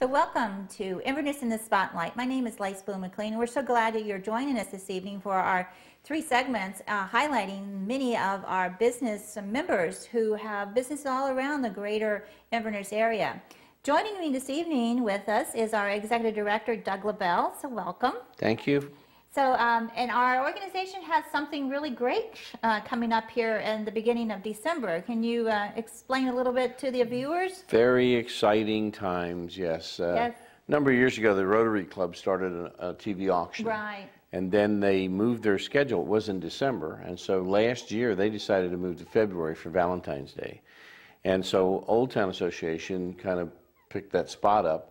So welcome to Inverness in the Spotlight. My name is Lace Boone McLean, and we're so glad that you're joining us this evening for our three segments highlighting many of our business members who have businesses all around the greater Inverness area. Joining me this evening with us is our Executive Director, Doug LaBelle. So welcome. Thank you. So, and our organization has something really great coming up here in the beginning of December. Can you explain a little bit to the viewers? Very exciting times, yes. Yes. A number of years ago, the Rotary Club started a TV auction. Right. And then they moved their schedule. It was in December. And so last year, they decided to move to February for Valentine's Day. And so Old Town Association kind of picked that spot up.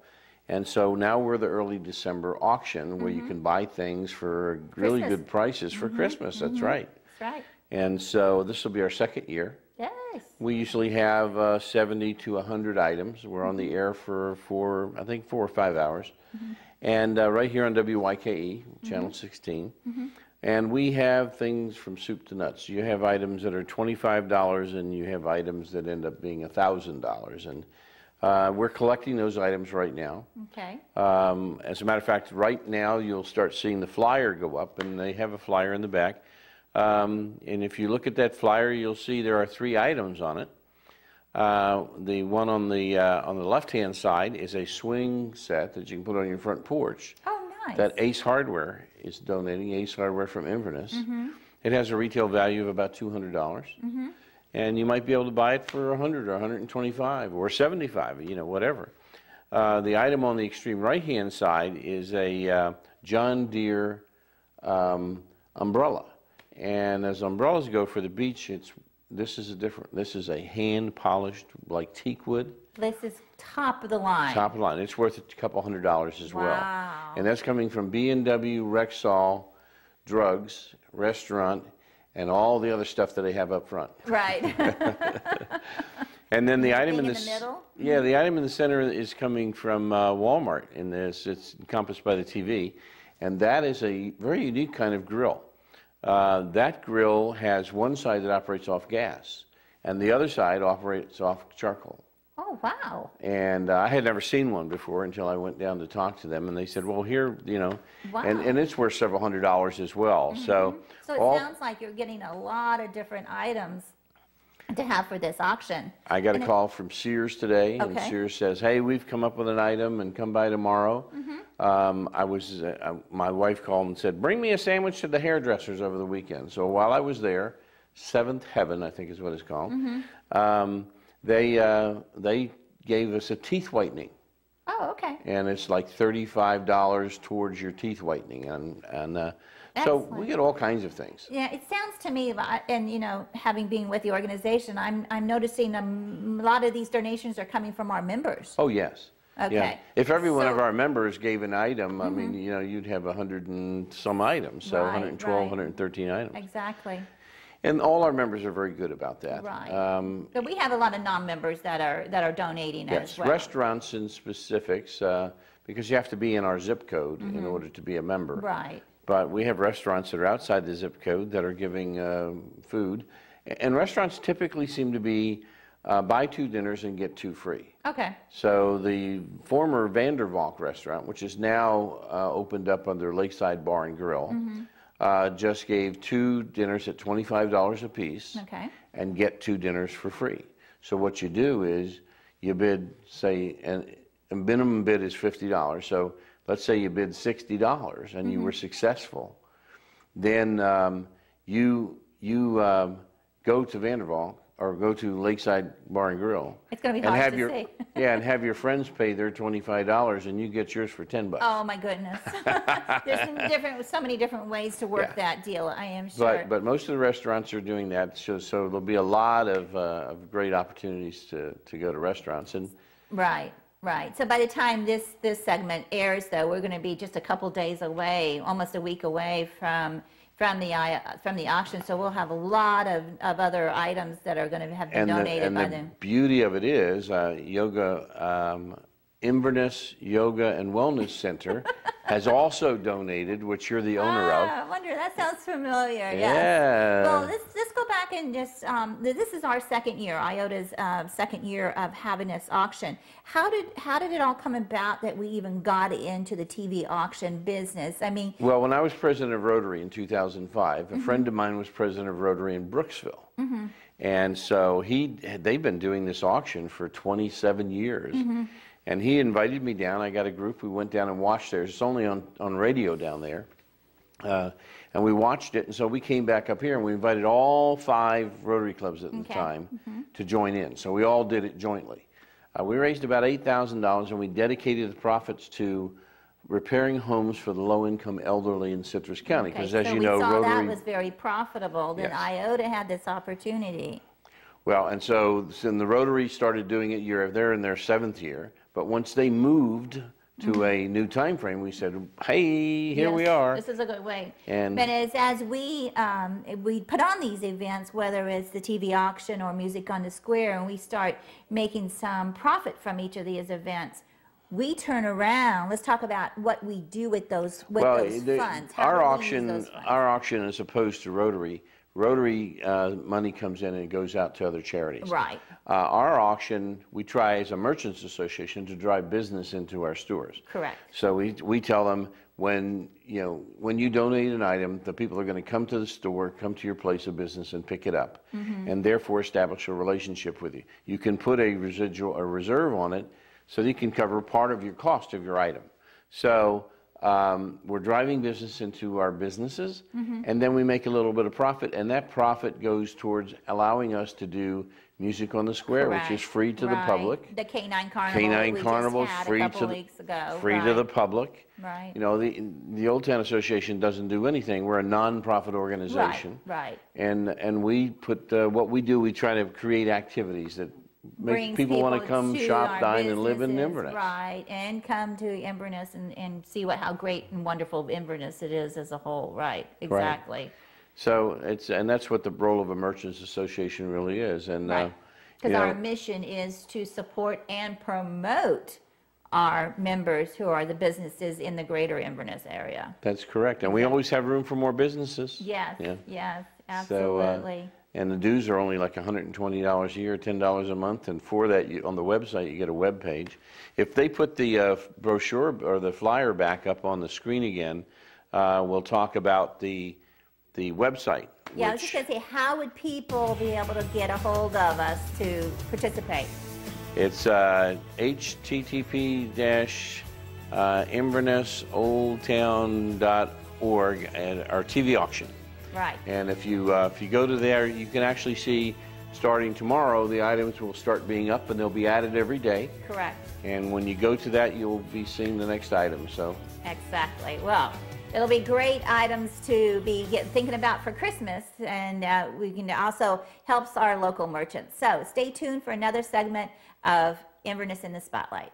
And so now we're the early December auction where you can buy things for really good prices for Christmas. That's right. That's right. And so this will be our second year. Yes. We usually have 70 to 100 items. We're on the air for I think 4 or 5 hours. And right here on WYKE, Channel 16. And we have things from soup to nuts. You have items that are $25 and you have items that end up being $1,000. And we're collecting those items right now. Okay. As a matter of fact, right now you'll start seeing the flyer go up, and they have a flyer in the back. And if you look at that flyer, you'll see there are 3 items on it. The one on the left-hand side is a swing set that you can put on your front porch. Oh, nice. That Ace Hardware is donating. Ace Hardware from Inverness. It has a retail value of about $200. And you might be able to buy it for $100 or $125 or $75, you know, whatever. The item on the extreme right-hand side is a John Deere umbrella. And as umbrellas go for the beach, this is a hand-polished, like teak wood. This is top of the line. Top of the line. It's worth a couple $100 as well. Wow. And that's coming from B&W, Rexall, Drugs, Restaurant, and all the other stuff that they have up front. Right. And then the item in the middle? Yeah, the item in the center is coming from Walmart, and it's encompassed by the TV. And that is a very unique kind of grill. That grill has one side that operates off gas, and the other side operates off charcoal. Oh, wow. And I had never seen one before until I went down to talk to them, and they said, well, here, you know, Wow. and it's worth several $100s as well. So it sounds like you're getting a lot of different items to have for this auction. I got a call from Sears today, and Sears says, hey, we've come up with an item, and come by tomorrow. My wife called and said, bring me a sandwich to the hairdressers over the weekend. So while I was there, Seventh Heaven, I think is what it's called, they gave us a teeth whitening. Oh, okay. And it's like $35 towards your teeth whitening, and so we get all kinds of things. Yeah, it sounds to me, and you know, having been with the organization, I'm noticing a lot of these donations are coming from our members. Oh yes. Okay. Yeah. If every one of our members gave an item, I mean, you know, you'd have 100 and some items, so 112, 113 items. Exactly. And all our members are very good about that. Right. But we have a lot of non-members that are donating as well. Restaurants in specifics, because you have to be in our zip code in order to be a member. Right. But we have restaurants that are outside the zip code that are giving food. And restaurants typically seem to be buy 2 dinners and get 2 free. Okay. So the former Vandervalk restaurant, which is now opened up under Lakeside Bar and Grill, just gave 2 dinners at $25 a piece, and get 2 dinners for free. So what you do is you bid, say, and minimum bid is $50. So let's say you bid $60 and you were successful. Then you go to Vandervalk or go to Lakeside Bar and Grill. It's going to be hard to say. Yeah, and have your friends pay their $25, and you get yours for $10. Oh my goodness! There's so many different ways to work that deal. I am sure. But most of the restaurants are doing that, so there'll be a lot of great opportunities to go to restaurants and. Right. Right. So by the time this segment airs, though, we're going to be just a couple days away, almost a week away from the auction. So we'll have a lot of other items that are going to have been donated by them. And the beauty of it is Inverness Yoga and Wellness Center has also donated, which you're the owner of. I wonder, that sounds familiar. Yeah. Yes. Well, let's go back and just, this is our second year, IOTA's second year of having this auction. How did it all come about that we even got into the TV auction business? I mean... Well, when I was president of Rotary in 2005, a friend of mine was president of Rotary in Brooksville. And so they've been doing this auction for 27 years. And he invited me down. I got a group. We went down and watched theirs. It's only on radio down there. And we watched it. And so we came back up here and we invited all 5 Rotary clubs at the time to join in. So we all did it jointly. We raised about $8,000 and we dedicated the profits to repairing homes for the low-income elderly in Citrus County. Because as you know, Rotary... that was very profitable. Then IOTA had this opportunity. Well, and so then the Rotary started doing it they're in their 7th year. But once they moved to a new time frame, we said, hey, here we are. This is a good way. And but as we put on these events, whether it's the TV auction or Music on the Square, and we start making some profit from each of these events, we turn around. Let's talk about what we do with those funds. Our auction, as opposed to Rotary, money comes in and it goes out to other charities. Right. Our auction, we try as a merchants association to drive business into our stores. Correct. So we tell them when you donate an item, the people are going to come to the store, come to your place of business and pick it up, and therefore establish a relationship with you. You can put a reserve on it so that you can cover part of your cost of your item. So we're driving business into our businesses, and then we make a little bit of profit, and that profit goes towards allowing us to do Music on the Square, which is free to the public. The Canine Carnival. Canine Carnival is free to the public. Right. You know, the Old Town Association doesn't do anything. We're a non-profit organization. Right. And we put what we do. We try to create activities that make people want to come shop, dine, and live in Inverness. Right, and come to Inverness and see how great and wonderful Inverness it is as a whole. Right, exactly. Right. So and that's what the role of a merchants association really is. And because our mission is to support and promote our members who are the businesses in the greater Inverness area. That's correct, and we always have room for more businesses. Yes, yes, absolutely. And the dues are only like $120 a year, $10 a month, and for that, on the website, you get a web page. If they put the brochure or the flyer back up on the screen again, we'll talk about the website. Yeah, I was just going to say, how would people be able to get a hold of us to participate? It's http://InvernessOldTown.org and our TV auction. Right. And if you go to there, you can actually see, starting tomorrow, the items will start being up and they'll be added every day. Correct. And when you go to that, you'll be seeing the next item. So. Exactly. Well, it'll be great items to be thinking about for Christmas, and we can also helps our local merchants. So stay tuned for another segment of Inverness in the Spotlight.